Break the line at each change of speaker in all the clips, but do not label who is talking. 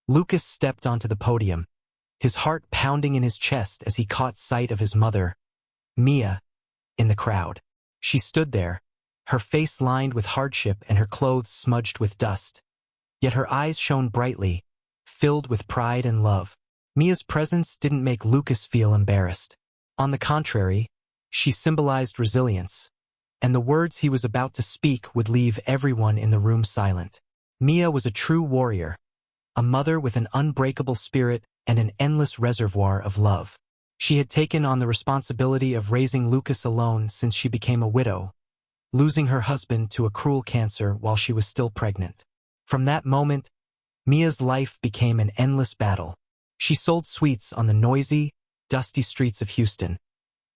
Lucas stepped onto the podium, his heart pounding in his chest as he caught sight of his mother, Mia, in the crowd. She stood there, her face lined with hardship and her clothes smudged with dust. Yet her eyes shone brightly, filled with pride and love. Mia's presence didn't make Lucas feel embarrassed. On the contrary, she symbolized resilience, and the words he was about to speak would leave everyone in the room silent. Mia was a true warrior, a mother with an unbreakable spirit and an endless reservoir of love. She had taken on the responsibility of raising Lucas alone since she became a widow, losing her husband to a cruel cancer while she was still pregnant. From that moment, Mia's life became an endless battle. She sold sweets on the noisy, dusty streets of Houston,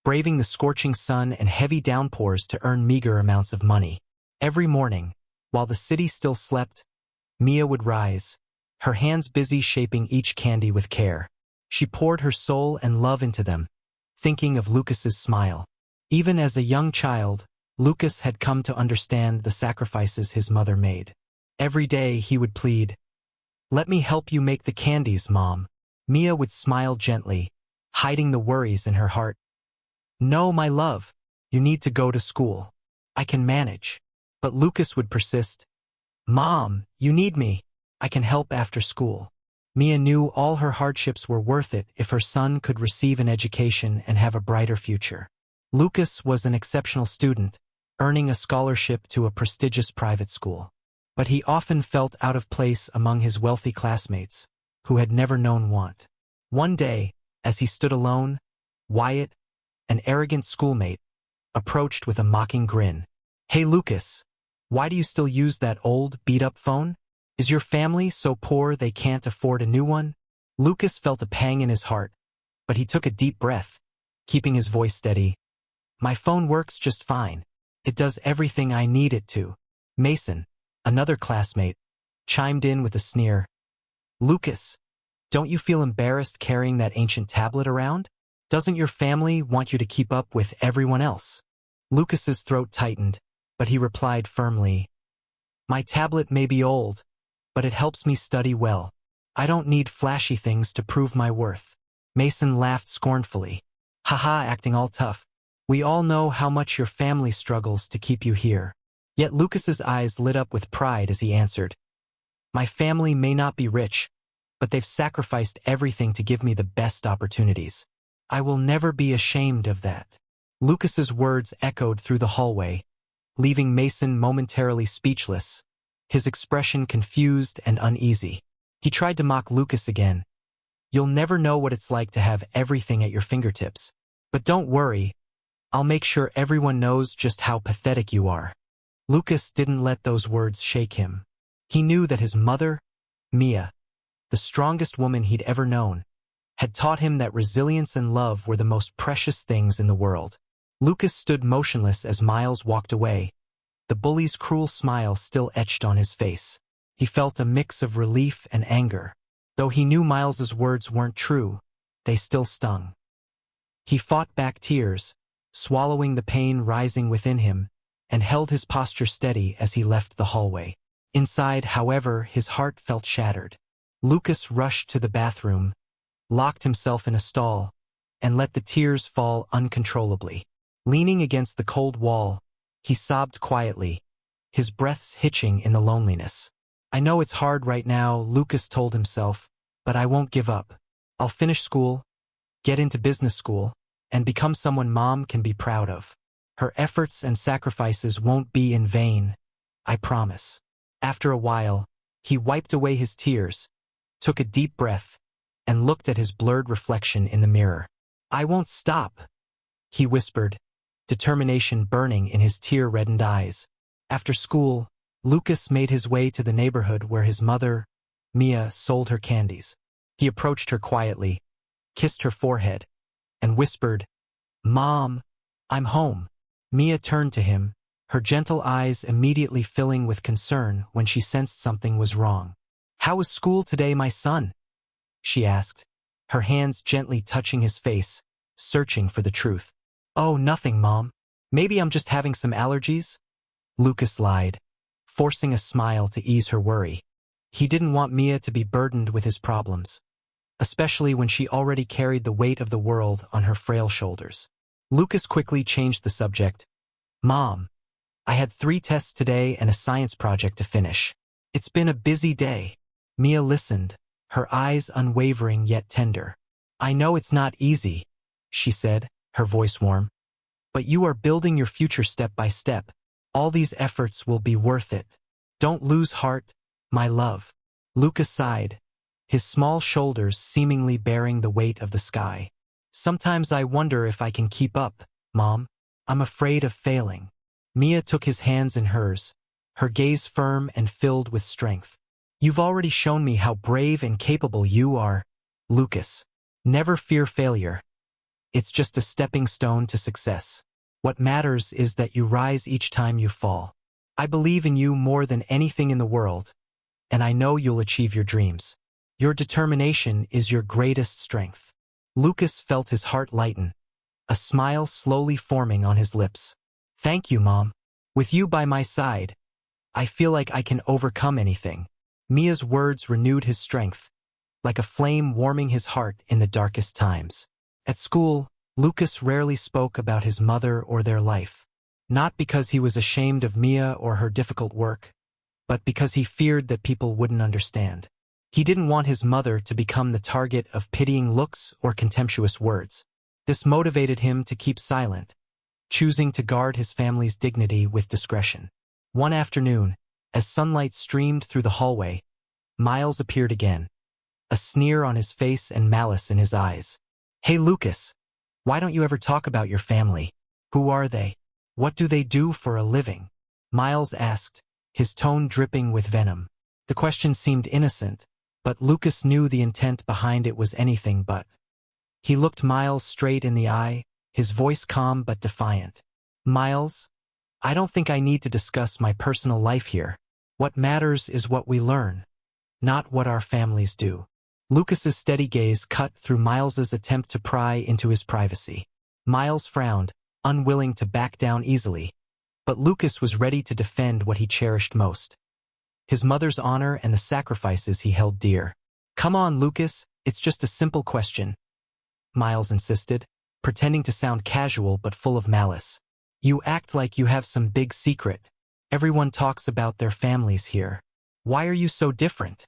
braving the scorching sun and heavy downpours to earn meager amounts of money. Every morning, while the city still slept, Mia would rise, her hands busy shaping each candy with care. She poured her soul and love into them, thinking of Lucas's smile. Even as a young child, Lucas had come to understand the sacrifices his mother made. Every day he would plead, "Let me help you make the candies, Mom." Mia would smile gently, hiding the worries in her heart. "No, my love, you need to go to school. I can manage." But Lucas would persist. "Mom, you need me. I can help after school." Mia knew all her hardships were worth it if her son could receive an education and have a brighter future. Lucas was an exceptional student, earning a scholarship to a prestigious private school. But he often felt out of place among his wealthy classmates, who had never known want. One day, as he stood alone, Wyatt, an arrogant schoolmate, approached with a mocking grin. "Hey Lucas, why do you still use that old, beat-up phone? Is your family so poor they can't afford a new one?" Lucas felt a pang in his heart, but he took a deep breath, keeping his voice steady. "My phone works just fine. It does everything I need it to." Mason, another classmate, chimed in with a sneer. "Lucas, don't you feel embarrassed carrying that ancient tablet around? Doesn't your family want you to keep up with everyone else?" Lucas's throat tightened, but he replied firmly, "My tablet may be old, but it helps me study well. I don't need flashy things to prove my worth." Mason laughed scornfully. "Haha, acting all tough. We all know how much your family struggles to keep you here." Yet Lucas's eyes lit up with pride as he answered, "My family may not be rich, but they've sacrificed everything to give me the best opportunities. I will never be ashamed of that." Lucas's words echoed through the hallway, leaving Mason momentarily speechless, his expression confused and uneasy. He tried to mock Lucas again. "You'll never know what it's like to have everything at your fingertips. But don't worry, I'll make sure everyone knows just how pathetic you are." Lucas didn't let those words shake him. He knew that his mother, Mia, the strongest woman he'd ever known, had taught him that resilience and love were the most precious things in the world. Lucas stood motionless as Miles walked away, the bully's cruel smile still etched on his face. He felt a mix of relief and anger. Though he knew Miles's words weren't true, they still stung. He fought back tears, swallowing the pain rising within him, and held his posture steady as he left the hallway. Inside, however, his heart felt shattered. Lucas rushed to the bathroom, locked himself in a stall, and let the tears fall uncontrollably. Leaning against the cold wall, he sobbed quietly, his breaths hitching in the loneliness. "I know it's hard right now," Lucas told himself, "but I won't give up. I'll finish school, get into business school, and become someone Mom can be proud of. Her efforts and sacrifices won't be in vain, I promise." After a while, he wiped away his tears, took a deep breath, and looked at his blurred reflection in the mirror. "I won't stop," he whispered, determination burning in his tear-reddened eyes. After school, Lucas made his way to the neighborhood where his mother, Mia, sold her candies. He approached her quietly, kissed her forehead, and whispered, "Mom, I'm home." Mia turned to him, her gentle eyes immediately filling with concern when she sensed something was wrong. "How was school today, my son?" she asked, her hands gently touching his face, searching for the truth. "Oh, nothing, Mom. Maybe I'm just having some allergies," Lucas lied, forcing a smile to ease her worry. He didn't want Mia to be burdened with his problems, especially when she already carried the weight of the world on her frail shoulders. Lucas quickly changed the subject. Mom, I had 3 tests today and a science project to finish. It's been a busy day. Mia listened, her eyes unwavering yet tender. I know it's not easy, she said, her voice warm. But you are building your future step by step. All these efforts will be worth it. Don't lose heart, my love. Lucas sighed, his small shoulders seemingly bearing the weight of the sky. Sometimes I wonder if I can keep up, Mom. I'm afraid of failing. Mia took his hands in hers, her gaze firm and filled with strength. You've already shown me how brave and capable you are, Lucas. Never fear failure. It's just a stepping stone to success. What matters is that you rise each time you fall. I believe in you more than anything in the world, and I know you'll achieve your dreams. Your determination is your greatest strength. Lucas felt his heart lighten, a smile slowly forming on his lips. Thank you, Mom. With you by my side, I feel like I can overcome anything. Mia's words renewed his strength, like a flame warming his heart in the darkest times. At school, Lucas rarely spoke about his mother or their life. Not because he was ashamed of Mia or her difficult work, but because he feared that people wouldn't understand. He didn't want his mother to become the target of pitying looks or contemptuous words. This motivated him to keep silent, choosing to guard his family's dignity with discretion. One afternoon, as sunlight streamed through the hallway, Miles appeared again, a sneer on his face and malice in his eyes. Hey Lucas, why don't you ever talk about your family? Who are they? What do they do for a living? Miles asked, his tone dripping with venom. The question seemed innocent, but Lucas knew the intent behind it was anything but. He looked Miles straight in the eye, his voice calm but defiant. Miles, I don't think I need to discuss my personal life here. What matters is what we learn, not what our families do. Lucas's steady gaze cut through Miles's attempt to pry into his privacy. Miles frowned, unwilling to back down easily, but Lucas was ready to defend what he cherished most: his mother's honor and the sacrifices he held dear. Come on, Lucas, it's just a simple question, Miles insisted, pretending to sound casual but full of malice. You act like you have some big secret. Everyone talks about their families here. Why are you so different?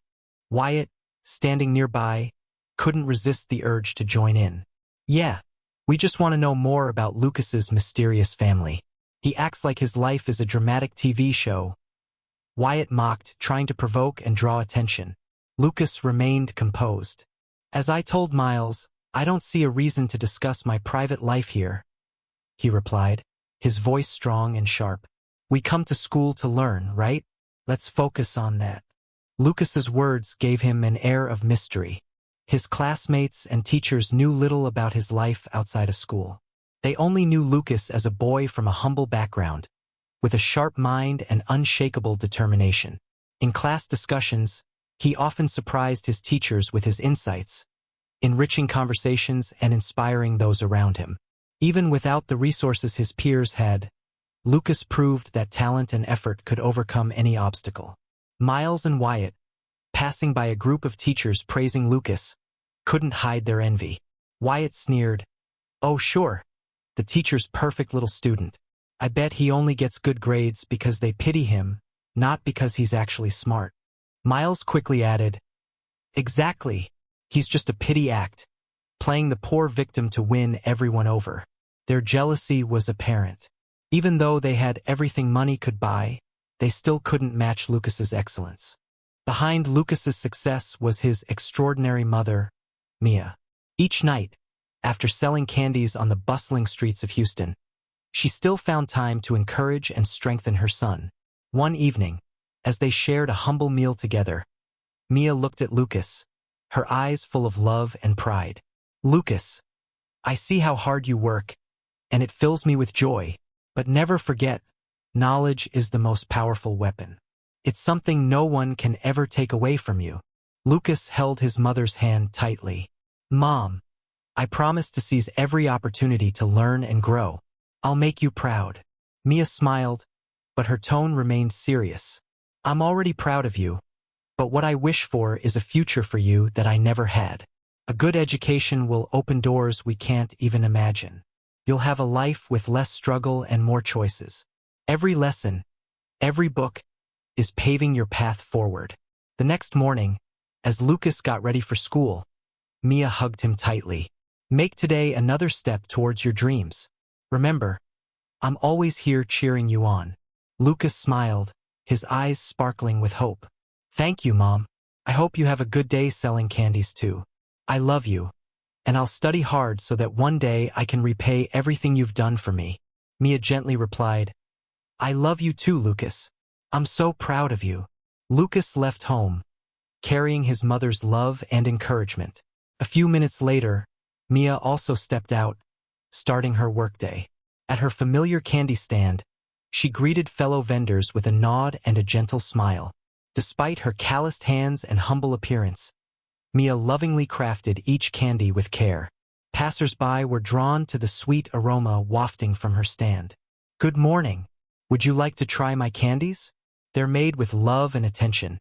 Wyatt, standing nearby, couldn't resist the urge to join in. Yeah, we just want to know more about Lucas's mysterious family. He acts like his life is a dramatic TV show. Wyatt mocked, trying to provoke and draw attention. Lucas remained composed. As I told Miles, I don't see a reason to discuss my private life here, he replied, his voice strong and sharp. We come to school to learn, right? Let's focus on that. Lucas's words gave him an air of mystery. His classmates and teachers knew little about his life outside of school. They only knew Lucas as a boy from a humble background, with a sharp mind and unshakable determination. In class discussions, he often surprised his teachers with his insights, enriching conversations and inspiring those around him. Even without the resources his peers had, Lucas proved that talent and effort could overcome any obstacle. Miles and Wyatt, passing by a group of teachers praising Lucas, couldn't hide their envy. Wyatt sneered, "Oh sure, the teacher's perfect little student. I bet he only gets good grades because they pity him, not because he's actually smart." Miles quickly added, "Exactly, he's just a pity act, playing the poor victim to win everyone over." Their jealousy was apparent. Even though they had everything money could buy, they still couldn't match Lucas's excellence. Behind Lucas's success was his extraordinary mother, Mia. Each night, after selling candies on the bustling streets of Houston, she still found time to encourage and strengthen her son. One evening, as they shared a humble meal together, Mia looked at Lucas, her eyes full of love and pride. "Lucas, I see how hard you work, and it fills me with joy. But never forget, knowledge is the most powerful weapon. It's something no one can ever take away from you." Lucas held his mother's hand tightly. "Mom, I promise to seize every opportunity to learn and grow. I'll make you proud." Mia smiled, but her tone remained serious. "I'm already proud of you, But what I wish for is a future for you that I never had. A good education will open doors we can't even imagine. You'll have a life with less struggle and more choices. Every lesson, every book, is paving your path forward. The next morning, as Lucas got ready for school, Mia hugged him tightly. Make today another step towards your dreams. Remember, I'm always here cheering you on. Lucas smiled, his eyes sparkling with hope. Thank you, Mom. I hope you have a good day selling candies too. I love you, and I'll study hard so that one day I can repay everything you've done for me. Mia gently replied, I love you too, Lucas. I'm so proud of you. Lucas left home, carrying his mother's love and encouragement. A few minutes later, Mia also stepped out, starting her workday. At her familiar candy stand, she greeted fellow vendors with a nod and a gentle smile. Despite her calloused hands and humble appearance, Mia lovingly crafted each candy with care. Passers-by were drawn to the sweet aroma wafting from her stand. Good morning. Would you like to try my candies? They're made with love and attention,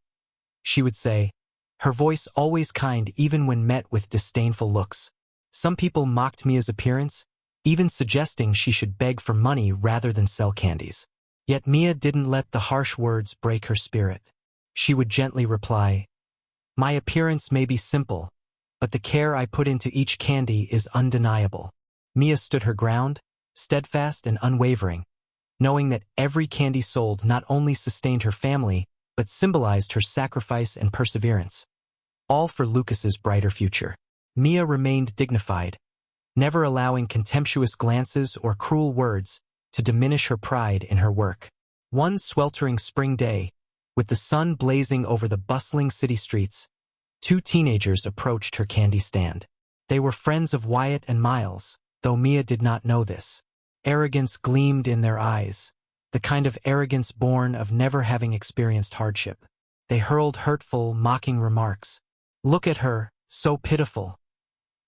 she would say, her voice always kind even when met with disdainful looks. Some people mocked Mia's appearance, even suggesting she should beg for money rather than sell candies. Yet Mia didn't let the harsh words break her spirit. She would gently reply, My appearance may be simple, but the care I put into each candy is undeniable. Mia stood her ground, steadfast and unwavering, knowing that every candy sold not only sustained her family, but symbolized her sacrifice and perseverance, all for Lucas's brighter future. Mia remained dignified, never allowing contemptuous glances or cruel words to diminish her pride in her work. One sweltering spring day, with the sun blazing over the bustling city streets, two teenagers approached her candy stand. They were friends of Wyatt and Miles, though Mia did not know this. Arrogance gleamed in their eyes, the kind of arrogance born of never having experienced hardship. They hurled hurtful, mocking remarks. Look at her, so pitiful.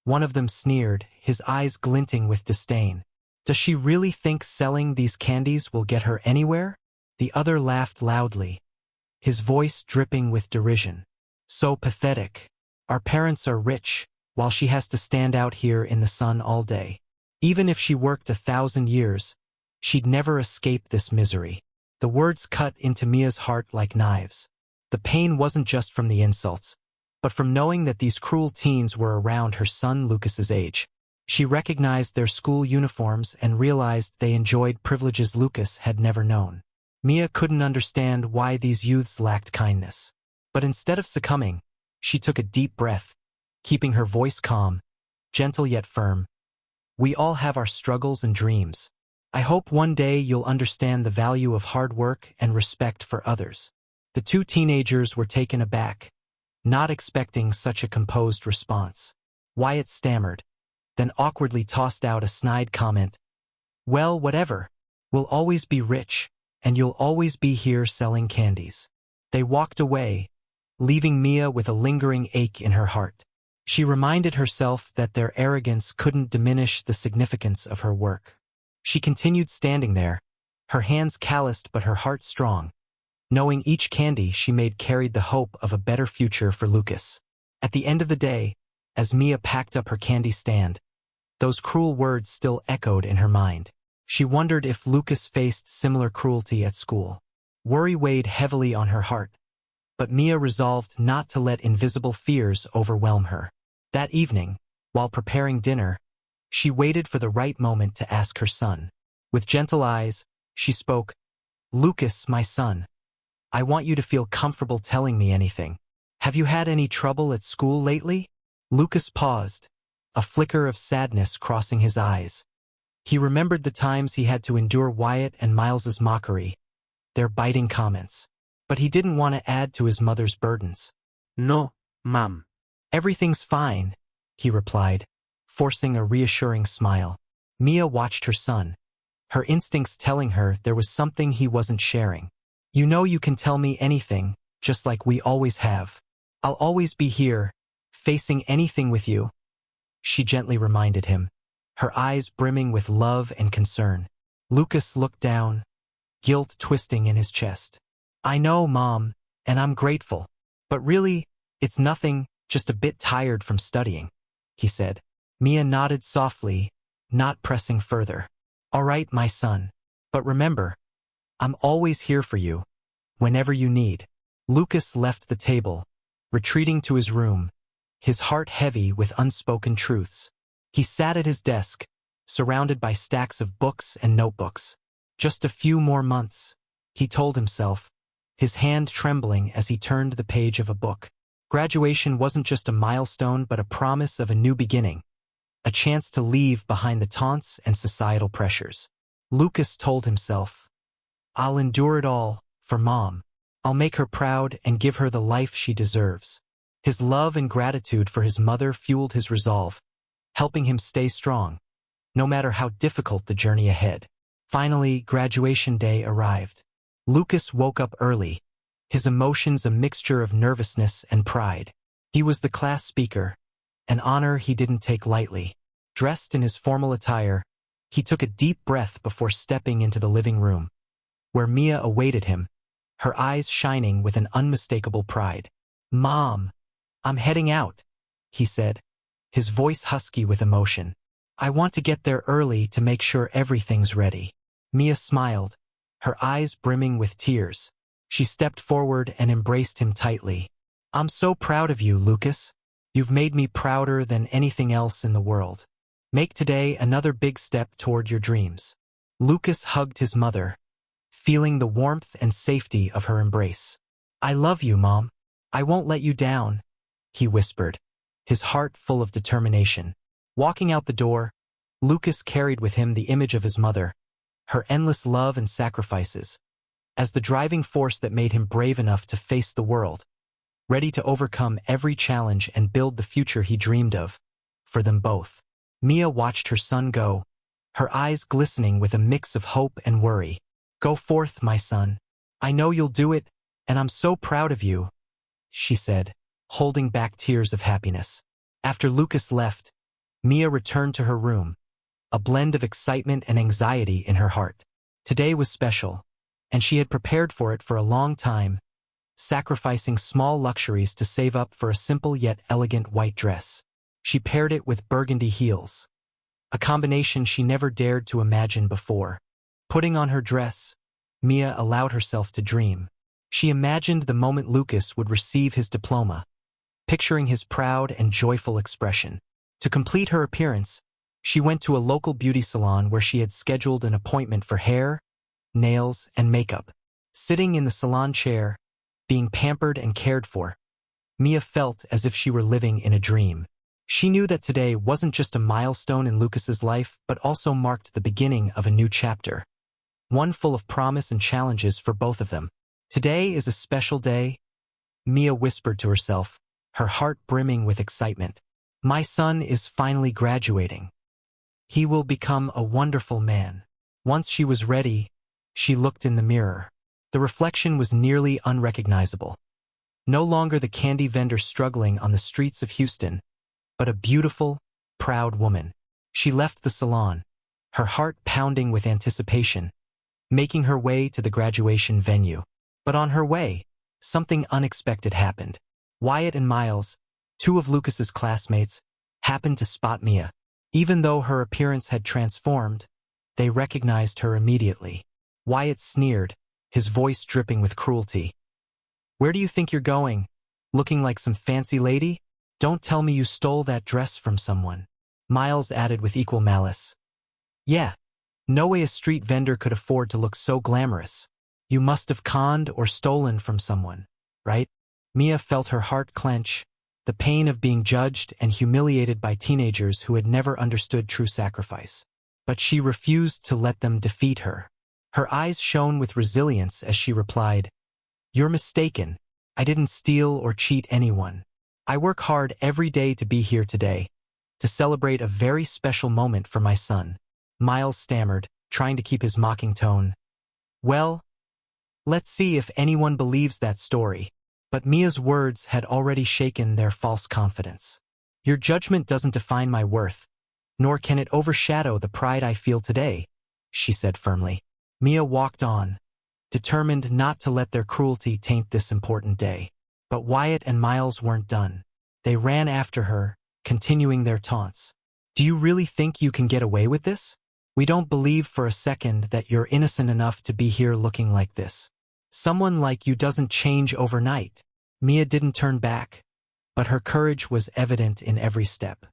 One of them sneered, his eyes glinting with disdain. Does she really think selling these candies will get her anywhere? The other laughed loudly, his voice dripping with derision. So pathetic. Our parents are rich, while she has to stand out here in the sun all day. Even if she worked 1,000 years, she'd never escape this misery. The words cut into Mia's heart like knives. The pain wasn't just from the insults, but from knowing that these cruel teens were around her son Lucas's age. She recognized their school uniforms and realized they enjoyed privileges Lucas had never known. Mia couldn't understand why these youths lacked kindness. But instead of succumbing, she took a deep breath, keeping her voice calm, gentle yet firm. We all have our struggles and dreams. I hope one day you'll understand the value of hard work and respect for others. The two teenagers were taken aback, not expecting such a composed response. Wyatt stammered, then awkwardly tossed out a snide comment. Well, whatever. We'll always be rich, and you'll always be here selling candies. They walked away, leaving Mia with a lingering ache in her heart. She reminded herself that their arrogance couldn't diminish the significance of her work. She continued standing there, her hands calloused but her heart strong, knowing each candy she made carried the hope of a better future for Lucas. At the end of the day, as Mia packed up her candy stand, those cruel words still echoed in her mind. She wondered if Lucas faced similar cruelty at school. Worry weighed heavily on her heart, but Mia resolved not to let invisible fears overwhelm her. That evening, while preparing dinner, she waited for the right moment to ask her son. With gentle eyes, she spoke, Lucas, my son, I want you to feel comfortable telling me anything. Have you had any trouble at school lately? Lucas paused, a flicker of sadness crossing his eyes. He remembered the times he had to endure Wyatt and Miles's mockery, their biting comments. But he didn't want to add to his mother's burdens.
No, Mom.
Everything's fine, he replied, forcing a reassuring smile. Mia watched her son, her instincts telling her there was something he wasn't sharing. You know you can tell me anything, just like we always have. I'll always be here, facing anything with you, she gently reminded him, her eyes brimming with love and concern. Lucas looked down, guilt twisting in his chest. I know, Mom, and I'm grateful, But really, it's nothing, just a bit tired from studying, he said. Mia nodded softly, not pressing further. All right, my son. But remember, I'm always here for you, whenever you need. Lucas left the table, retreating to his room, his heart heavy with unspoken truths. He sat at his desk, surrounded by stacks of books and notebooks. Just a few more months, he told himself, his hand trembling as he turned the page of a book. Graduation wasn't just a milestone but a promise of a new beginning, a chance to leave behind the taunts and societal pressures. Lucas told himself, I'll endure it all, for Mom. I'll make her proud and give her the life she deserves. His love and gratitude for his mother fueled his resolve, helping him stay strong, no matter how difficult the journey ahead. Finally, graduation day arrived. Lucas woke up early, his emotions a mixture of nervousness and pride. He was the class speaker, an honor he didn't take lightly. Dressed in his formal attire, he took a deep breath before stepping into the living room, where Mia awaited him, her eyes shining with an unmistakable pride. Mom, I'm heading out, he said, his voice husky with emotion. I want to get there early to make sure everything's ready. Mia smiled, her eyes brimming with tears. She stepped forward and embraced him tightly. I'm so proud of you, Lucas. You've made me prouder than anything else in the world. Make today another big step toward your dreams. Lucas hugged his mother, feeling the warmth and safety of her embrace. I love you, Mom. I won't let you down, he whispered, his heart full of determination. Walking out the door, Lucas carried with him the image of his mother, her endless love and sacrifices, as the driving force that made him brave enough to face the world, ready to overcome every challenge and build the future he dreamed of, for them both. Mia watched her son go, her eyes glistening with a mix of hope and worry. Go forth, my son. I know you'll do it, and I'm so proud of you, she said, holding back tears of happiness. After Lucas left, Mia returned to her room, a blend of excitement and anxiety in her heart. Today was special, and she had prepared for it for a long time, sacrificing small luxuries to save up for a simple yet elegant white dress. She paired it with burgundy heels, a combination she never dared to imagine before. Putting on her dress, Mia allowed herself to dream. She imagined the moment Lucas would receive his diploma, picturing his proud and joyful expression. To complete her appearance, she went to a local beauty salon where she had scheduled an appointment for hair, nails, and makeup. Sitting in the salon chair, being pampered and cared for, Mia felt as if she were living in a dream. She knew that today wasn't just a milestone in Lucas's life, but also marked the beginning of a new chapter, one full of promise and challenges for both of them. Today is a special day, Mia whispered to herself, her heart brimming with excitement. My son is finally graduating. He will become a wonderful man. Once she was ready, she looked in the mirror. The reflection was nearly unrecognizable. No longer the candy vendor struggling on the streets of Houston, but a beautiful, proud woman. She left the salon, her heart pounding with anticipation, making her way to the graduation venue. But on her way, something unexpected happened. Wyatt and Miles, two of Lucas's classmates, happened to spot Mia. Even though her appearance had transformed, they recognized her immediately. Wyatt sneered, his voice dripping with cruelty. Where do you think you're going? Looking like some fancy lady? Don't tell me you stole that dress from someone. Miles added with equal malice. Yeah, no way a street vendor could afford to look so glamorous. You must have conned or stolen from someone, right? Mia felt her heart clench, the pain of being judged and humiliated by teenagers who had never understood true sacrifice. But she refused to let them defeat her. Her eyes shone with resilience as she replied, You're mistaken. I didn't steal or cheat anyone. I work hard every day to be here today, to celebrate a very special moment for my son. Miles stammered, trying to keep his mocking tone. Well, let's see if anyone believes that story. But Mia's words had already shaken their false confidence. Your judgment doesn't define my worth, nor can it overshadow the pride I feel today, she said firmly. Mia walked on, determined not to let their cruelty taint this important day. But Wyatt and Miles weren't done. They ran after her, continuing their taunts. Do you really think you can get away with this? We don't believe for a second that you're innocent enough to be here looking like this. Someone like you doesn't change overnight. Mia didn't turn back, but her courage was evident in every step.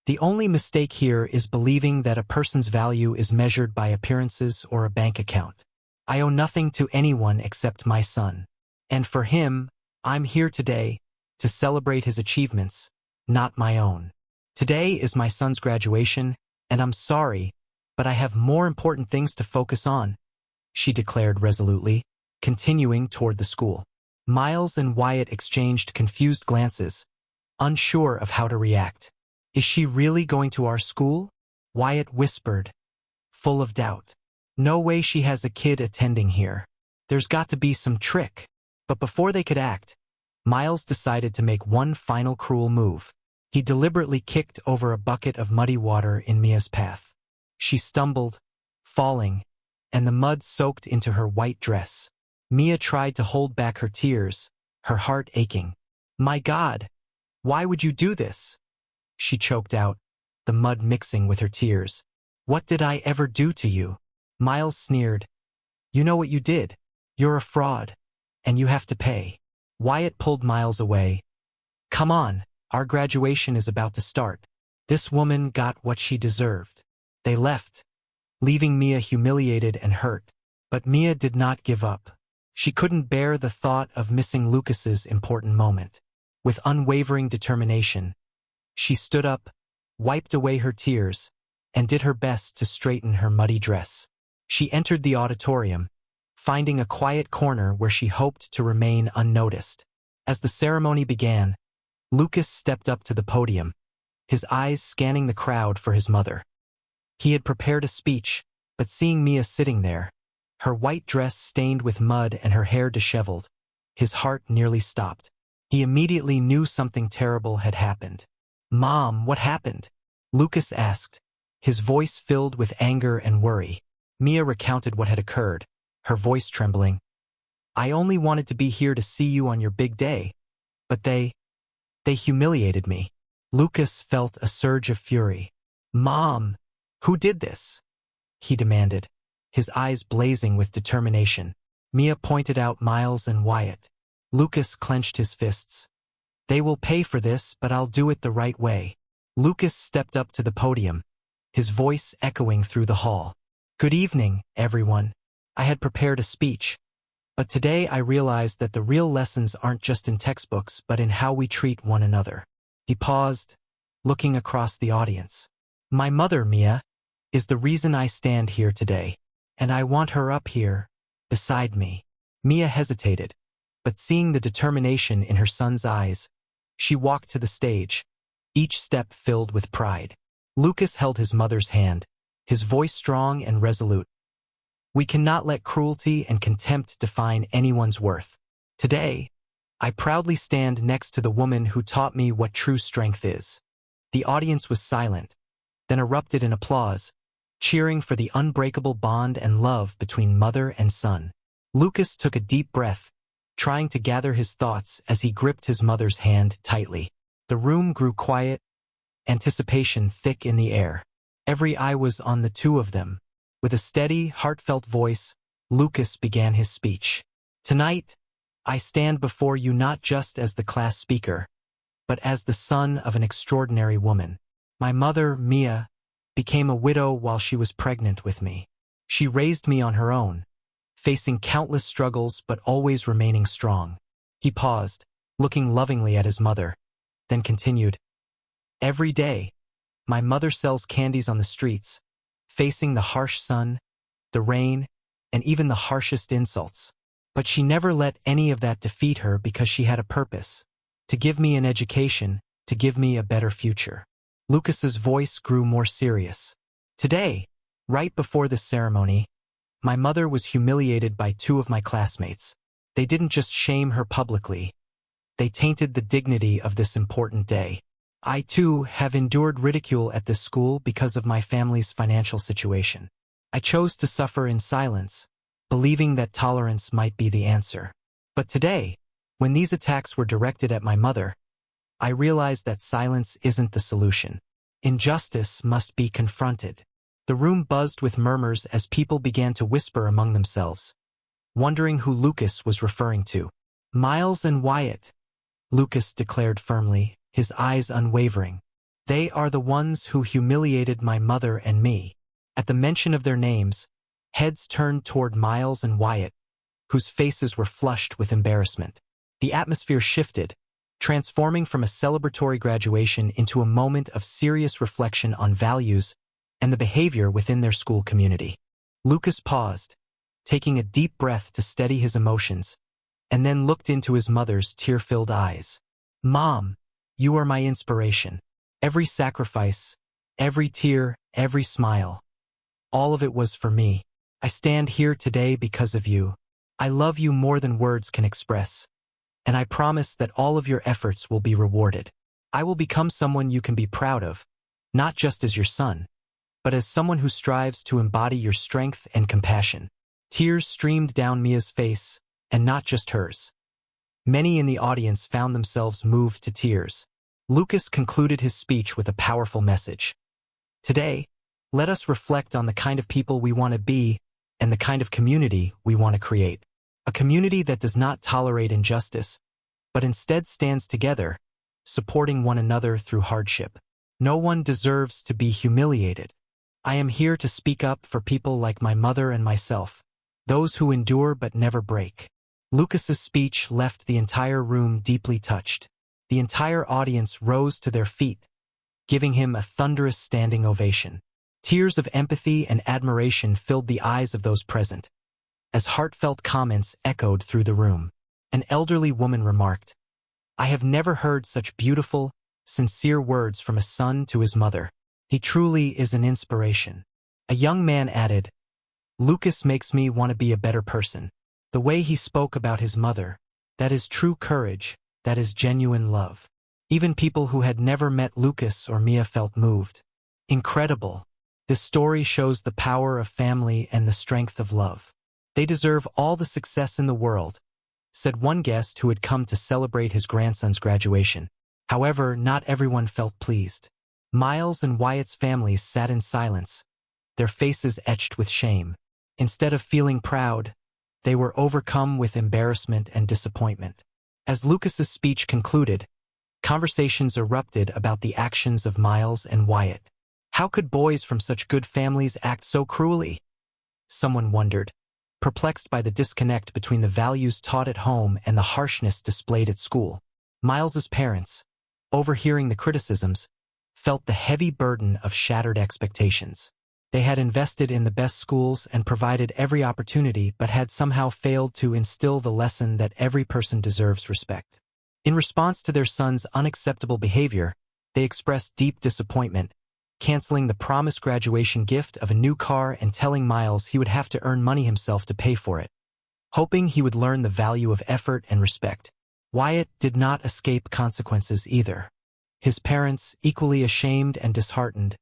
The only mistake here is believing that a person's value is measured by appearances or a bank account. I owe nothing to anyone except my son. And for him, I'm here today to celebrate his achievements, not my own. Today is my son's graduation, and I'm sorry, but I have more important things to focus on, she declared resolutely, continuing toward the school. Miles and Wyatt exchanged confused glances, unsure of how to react. Is she really going to our school? Wyatt whispered, full of doubt. No way she has a kid attending here. There's got to be some trick. But before they could act, Miles decided to make one final cruel move. He deliberately kicked over a bucket of muddy water in Mia's path. She stumbled, falling, and the mud soaked into her white dress. Mia tried to hold back her tears, her heart aching. My God, why would you do this? She choked out, the mud mixing with her tears. What did I ever do to you? Miles sneered. You know what you did. You're a fraud, and you have to pay. Wyatt pulled Miles away. Come on, our graduation is about to start. This woman got what she deserved. They left, leaving Mia humiliated and hurt. But Mia did not give up. She couldn't bear the thought of missing Lucas's important moment. With unwavering determination, she stood up, wiped away her tears, and did her best to straighten her muddy dress. She entered the auditorium, finding a quiet corner where she hoped to remain unnoticed. As the ceremony began, Lucas stepped up to the podium, his eyes scanning the crowd for his mother. He had prepared a speech, but seeing Mia sitting there, her white dress stained with mud and her hair disheveled, his heart nearly stopped. He immediately knew something terrible had happened. Mom, what happened? Lucas asked, his voice filled with anger and worry. Mia recounted what had occurred, her voice trembling. I only wanted to be here to see you on your big day, but they humiliated me. Lucas felt a surge of fury. Mom, who did this? He demanded, his eyes blazing with determination. Mia pointed out Miles and Wyatt. Lucas clenched his fists. They will pay for this, but I'll do it the right way. Lucas stepped up to the podium, his voice echoing through the hall. Good evening, everyone. I had prepared a speech, but today I realized that the real lessons aren't just in textbooks, but in how we treat one another. He paused, looking across the audience. My mother, Mia, is the reason I stand here today, and I want her up here, beside me. Mia hesitated, but seeing the determination in her son's eyes, she walked to the stage, each step filled with pride. Lucas held his mother's hand, his voice strong and resolute. We cannot let cruelty and contempt define anyone's worth. Today, I proudly stand next to the woman who taught me what true strength is. The audience was silent, then erupted in applause, cheering for the unbreakable bond and love between mother and son. Lucas took a deep breath, trying to gather his thoughts as he gripped his mother's hand tightly. The room grew quiet, anticipation thick in the air. Every eye was on the two of them. With a steady, heartfelt voice, Lucas began his speech. Tonight, I stand before you not just as the class speaker, but as the son of an extraordinary woman. My mother, Mia, became a widow while she was pregnant with me. She raised me on her own, facing countless struggles but always remaining strong. He paused, looking lovingly at his mother, then continued. Every day, my mother sells candies on the streets, facing the harsh sun, the rain, and even the harshest insults. But she never let any of that defeat her because she had a purpose, to give me an education, to give me a better future. Lucas's voice grew more serious. Today, right before this ceremony, my mother was humiliated by two of my classmates. They didn't just shame her publicly. They tainted the dignity of this important day. I, too, have endured ridicule at this school because of my family's financial situation. I chose to suffer in silence, believing that tolerance might be the answer. But today, When these attacks were directed at my mother, I realized that silence isn't the solution. Injustice must be confronted. The room buzzed with murmurs as people began to whisper among themselves, wondering who Lucas was referring to. Miles and Wyatt, Lucas declared firmly, his eyes unwavering. They are the ones who humiliated my mother and me. At the mention of their names, heads turned toward Miles and Wyatt, whose faces were flushed with embarrassment. The atmosphere shifted, transforming from a celebratory graduation into a moment of serious reflection on values and the behavior within their school community. Lucas paused, taking a deep breath to steady his emotions, and then looked into his mother's tear-filled eyes. "Mom, you are my inspiration. Every sacrifice, every tear, every smile. All of it was for me. I stand here today because of you. I love you more than words can express. And I promise that all of your efforts will be rewarded. I will become someone you can be proud of, not just as your son, but as someone who strives to embody your strength and compassion." Tears streamed down Mia's face, and not just hers. Many in the audience found themselves moved to tears. Lucas concluded his speech with a powerful message. Today, let us reflect on the kind of people we want to be and the kind of community we want to create. A community that does not tolerate injustice, but instead stands together, supporting one another through hardship. No one deserves to be humiliated. I am here to speak up for people like my mother and myself, those who endure but never break. Lucas's speech left the entire room deeply touched. The entire audience rose to their feet, giving him a thunderous standing ovation. Tears of empathy and admiration filled the eyes of those present, as heartfelt comments echoed through the room. An elderly woman remarked, "I have never heard such beautiful, sincere words from a son to his mother. He truly is an inspiration." A young man added, "Lucas makes me want to be a better person. The way he spoke about his mother, that is true courage, that is genuine love." Even people who had never met Lucas or Mia felt moved. Incredible. This story shows the power of family and the strength of love. "They deserve all the success in the world," said one guest who had come to celebrate his grandson's graduation. However, not everyone felt pleased. Miles and Wyatt's families sat in silence, their faces etched with shame. Instead of feeling proud, they were overcome with embarrassment and disappointment. As Lucas's speech concluded, conversations erupted about the actions of Miles and Wyatt. How could boys from such good families act so cruelly? Someone wondered, perplexed by the disconnect between the values taught at home and the harshness displayed at school. Miles's parents, overhearing the criticisms, felt the heavy burden of shattered expectations. They had invested in the best schools and provided every opportunity but had somehow failed to instill the lesson that every person deserves respect. In response to their son's unacceptable behavior, they expressed deep disappointment, canceling the promised graduation gift of a new car and telling Miles he would have to earn money himself to pay for it, hoping he would learn the value of effort and respect. Wyatt did not escape consequences either. His parents, equally ashamed and disheartened,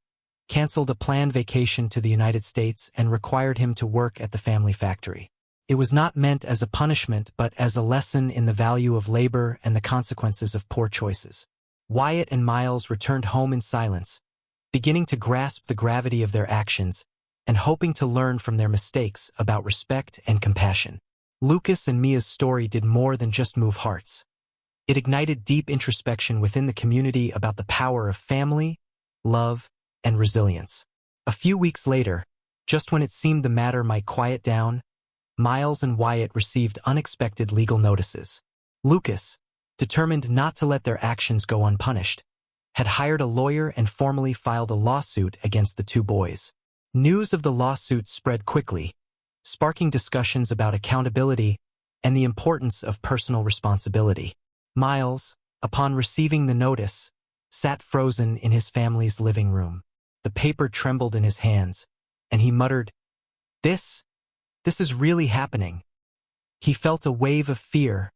canceled a planned vacation to the United States and required him to work at the family factory. It was not meant as a punishment but as a lesson in the value of labor and the consequences of poor choices. Wyatt and Miles returned home in silence, beginning to grasp the gravity of their actions and hoping to learn from their mistakes about respect and compassion. Lucas and Mia's story did more than just move hearts. It ignited deep introspection within the community about the power of family, love, and resilience. A few weeks later, just when it seemed the matter might quiet down, Miles and Wyatt received unexpected legal notices. Lucas, determined not to let their actions go unpunished, had hired a lawyer and formally filed a lawsuit against the two boys. News of the lawsuit spread quickly, sparking discussions about accountability and the importance of personal responsibility. Miles, upon receiving the notice, sat frozen in his family's living room. The paper trembled in his hands, and he muttered, This is really happening." He felt a wave of fear,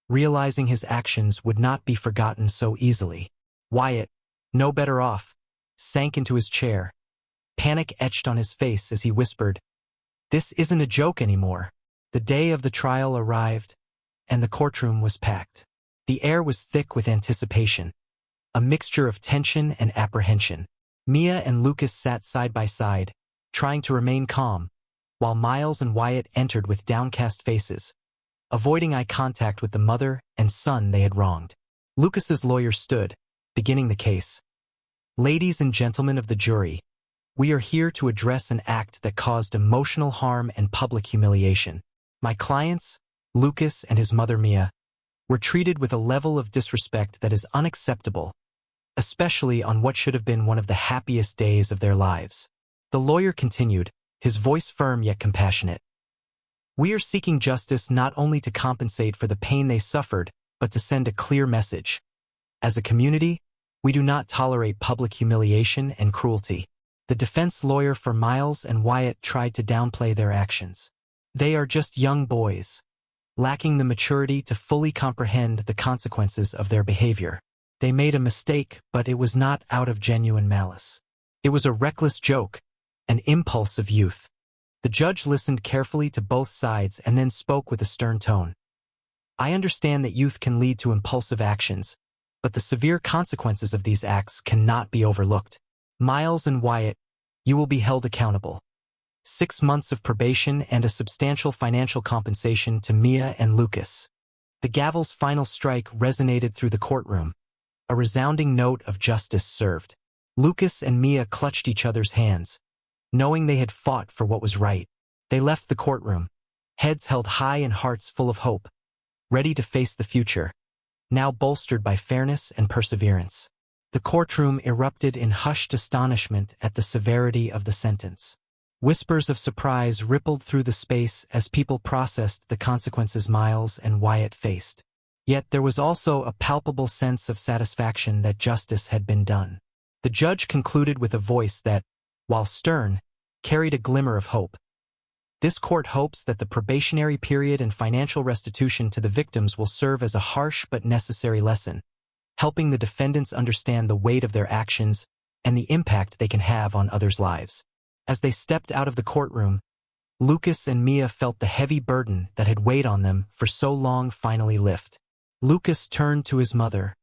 realizing his actions would not be forgotten so easily. Wyatt, no better off, sank into his chair, panic etched on his face as he whispered, "This isn't a joke anymore." The day of the trial arrived, and the courtroom was packed. The air was thick with anticipation, a mixture of tension and apprehension. Mia and Lucas sat side by side, trying to remain calm, while Miles and Wyatt entered with downcast faces, avoiding eye contact with the mother and son they had wronged. Lucas's lawyer stood, beginning the case. Ladies and gentlemen of the jury, we are here to address an act that caused emotional harm and public humiliation. My clients, Lucas and his mother Mia, were treated with a level of disrespect that is unacceptable, especially on what should have been one of the happiest days of their lives. The lawyer continued, his voice firm yet compassionate. We are seeking justice not only to compensate for the pain they suffered, but to send a clear message. As a community, we do not tolerate public humiliation and cruelty. The defense lawyer for Miles and Wyatt tried to downplay their actions. They are just young boys, lacking the maturity to fully comprehend the consequences of their behavior. They made a mistake, but it was not out of genuine malice. It was a reckless joke, an impulse of youth. The judge listened carefully to both sides and then spoke with a stern tone. I understand that youth can lead to impulsive actions, but the severe consequences of these acts cannot be overlooked. Miles and Wyatt, you will be held accountable. 6 months of probation and a substantial financial compensation to Mia and Lucas. The gavel's final strike resonated through the courtroom, a resounding note of justice served. Lucas and Mia clutched each other's hands, knowing they had fought for what was right. They left the courtroom, heads held high and hearts full of hope, ready to face the future, now bolstered by fairness and perseverance. The courtroom erupted in hushed astonishment at the severity of the sentence. Whispers of surprise rippled through the space as people processed the consequences Miles and Wyatt faced. Yet there was also a palpable sense of satisfaction that justice had been done. The judge concluded with a voice that, while stern, carried a glimmer of hope. This court hopes that the probationary period and financial restitution to the victims will serve as a harsh but necessary lesson, helping the defendants understand the weight of their actions and the impact they can have on others' lives. As they stepped out of the courtroom, Lucas and Mia felt the heavy burden that had weighed on them for so long finally lift. Lucas turned to his mother,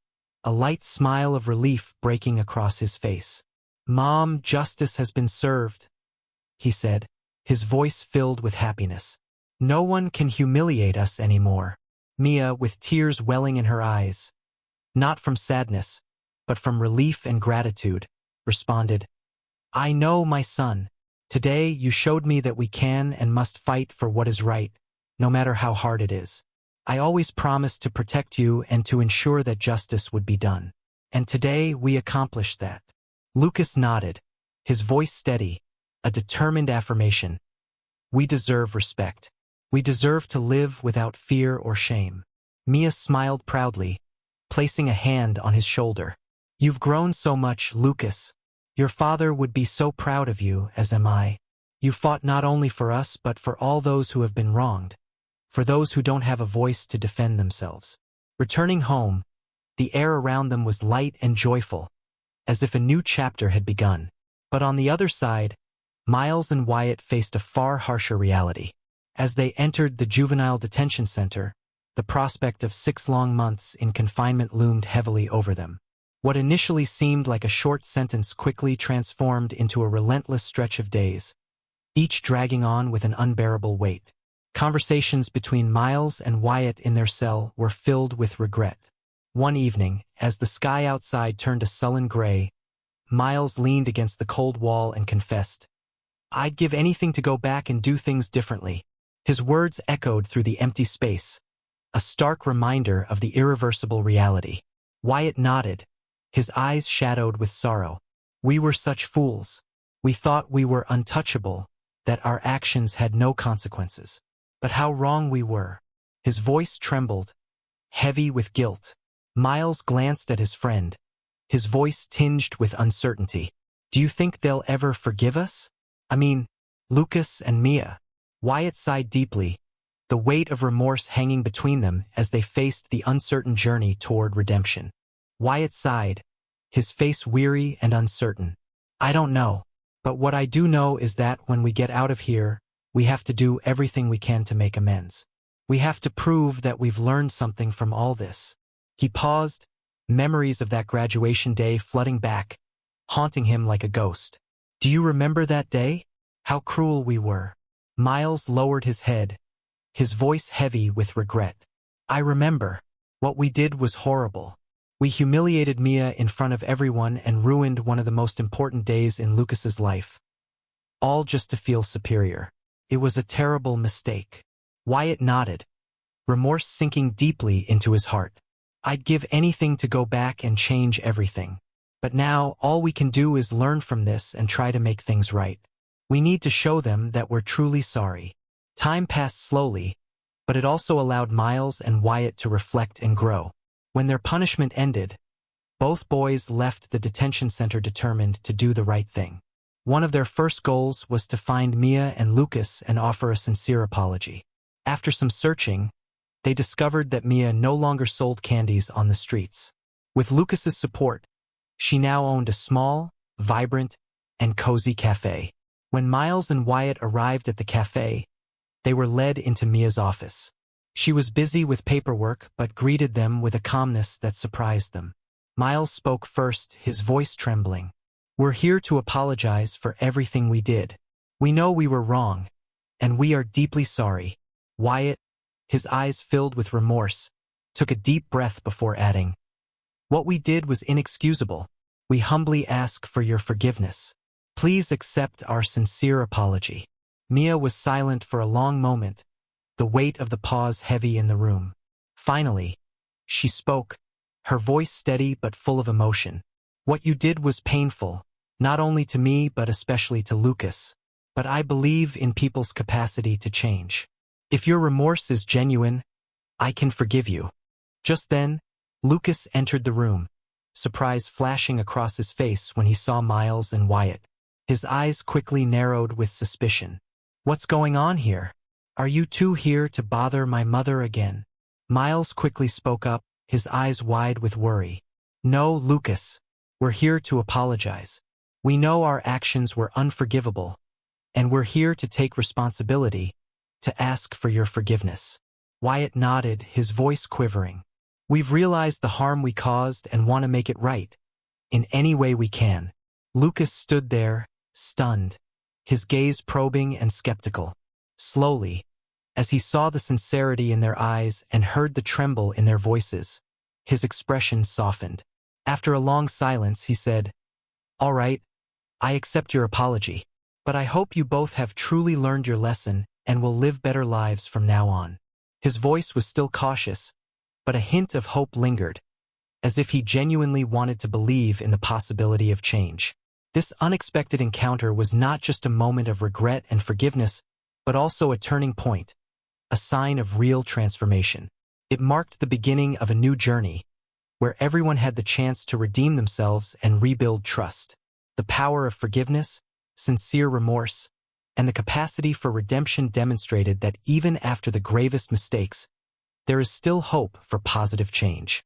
a light smile of relief breaking across his face. Mom, justice has been served, he said, his voice filled with happiness. No one can humiliate us anymore. Mia, with tears welling in her eyes, not from sadness, but from relief and gratitude, responded, I know, my son. Today you showed me that we can and must fight for what is right, no matter how hard it is. I always promised to protect you and to ensure that justice would be done. And today we accomplished that. Lucas nodded, his voice steady, a determined affirmation. We deserve respect. We deserve to live without fear or shame. Mia smiled proudly, placing a hand on his shoulder. You've grown so much, Lucas. Your father would be so proud of you, as am I. You fought not only for us but for all those who have been wronged, for those who don't have a voice to defend themselves. Returning home, the air around them was light and joyful, as if a new chapter had begun. But on the other side, Miles and Wyatt faced a far harsher reality. As they entered the juvenile detention center, the prospect of 6 long months in confinement loomed heavily over them. What initially seemed like a short sentence quickly transformed into a relentless stretch of days, each dragging on with an unbearable weight. Conversations between Miles and Wyatt in their cell were filled with regret. One evening, as the sky outside turned a sullen gray, Miles leaned against the cold wall and confessed, I'd give anything to go back and do things differently. His words echoed through the empty space, a stark reminder of the irreversible reality. Wyatt nodded, his eyes shadowed with sorrow. We were such fools. We thought we were untouchable, that our actions had no consequences. But how wrong we were. His voice trembled, heavy with guilt. Miles glanced at his friend, his voice tinged with uncertainty. Do you think they'll ever forgive us? I mean, Lucas and Mia. Wyatt sighed deeply, the weight of remorse hanging between them as they faced the uncertain journey toward redemption. Wyatt sighed, his face weary and uncertain. I don't know. But what I do know is that when we get out of here, we have to do everything we can to make amends. We have to prove that we've learned something from all this. He paused, memories of that graduation day flooding back, haunting him like a ghost. Do you remember that day? How cruel we were. Miles lowered his head, his voice heavy with regret. I remember. What we did was horrible. We humiliated Mia in front of everyone and ruined one of the most important days in Lucas's life. All just to feel superior. It was a terrible mistake. Wyatt nodded, remorse sinking deeply into his heart. I'd give anything to go back and change everything. But now, all we can do is learn from this and try to make things right. We need to show them that we're truly sorry. Time passed slowly, but it also allowed Miles and Wyatt to reflect and grow. When their punishment ended, both boys left the detention center determined to do the right thing. One of their first goals was to find Mia and Lucas and offer a sincere apology. After some searching, they discovered that Mia no longer sold candies on the streets. With Lucas's support, she now owned a small, vibrant, and cozy cafe. When Miles and Wyatt arrived at the cafe, they were led into Mia's office. She was busy with paperwork but greeted them with a calmness that surprised them. Miles spoke first, his voice trembling. We're here to apologize for everything we did. We know we were wrong, and we are deeply sorry. Wyatt, his eyes filled with remorse, took a deep breath before adding, what we did was inexcusable. We humbly ask for your forgiveness. Please accept our sincere apology. Mia was silent for a long moment, the weight of the pause heavy in the room. Finally, she spoke, her voice steady but full of emotion. What you did was painful, not only to me but especially to Lucas. But I believe in people's capacity to change. If your remorse is genuine, I can forgive you. Just then, Lucas entered the room, surprise flashing across his face when he saw Miles and Wyatt. His eyes quickly narrowed with suspicion. What's going on here? Are you two here to bother my mother again? Miles quickly spoke up, his eyes wide with worry. No, Lucas. We're here to apologize. We know our actions were unforgivable, and we're here to take responsibility, to ask for your forgiveness. Wyatt nodded, his voice quivering. We've realized the harm we caused and want to make it right, in any way we can. Lucas stood there, stunned, his gaze probing and skeptical. Slowly, as he saw the sincerity in their eyes and heard the tremble in their voices, his expression softened. After a long silence, he said, All right, I accept your apology, but I hope you both have truly learned your lesson and will live better lives from now on. His voice was still cautious, but a hint of hope lingered, as if he genuinely wanted to believe in the possibility of change. This unexpected encounter was not just a moment of regret and forgiveness, but also a turning point, a sign of real transformation. It marked the beginning of a new journey, where everyone had the chance to redeem themselves and rebuild trust. The power of forgiveness, sincere remorse, and the capacity for redemption demonstrated that even after the gravest mistakes, there is still hope for positive change.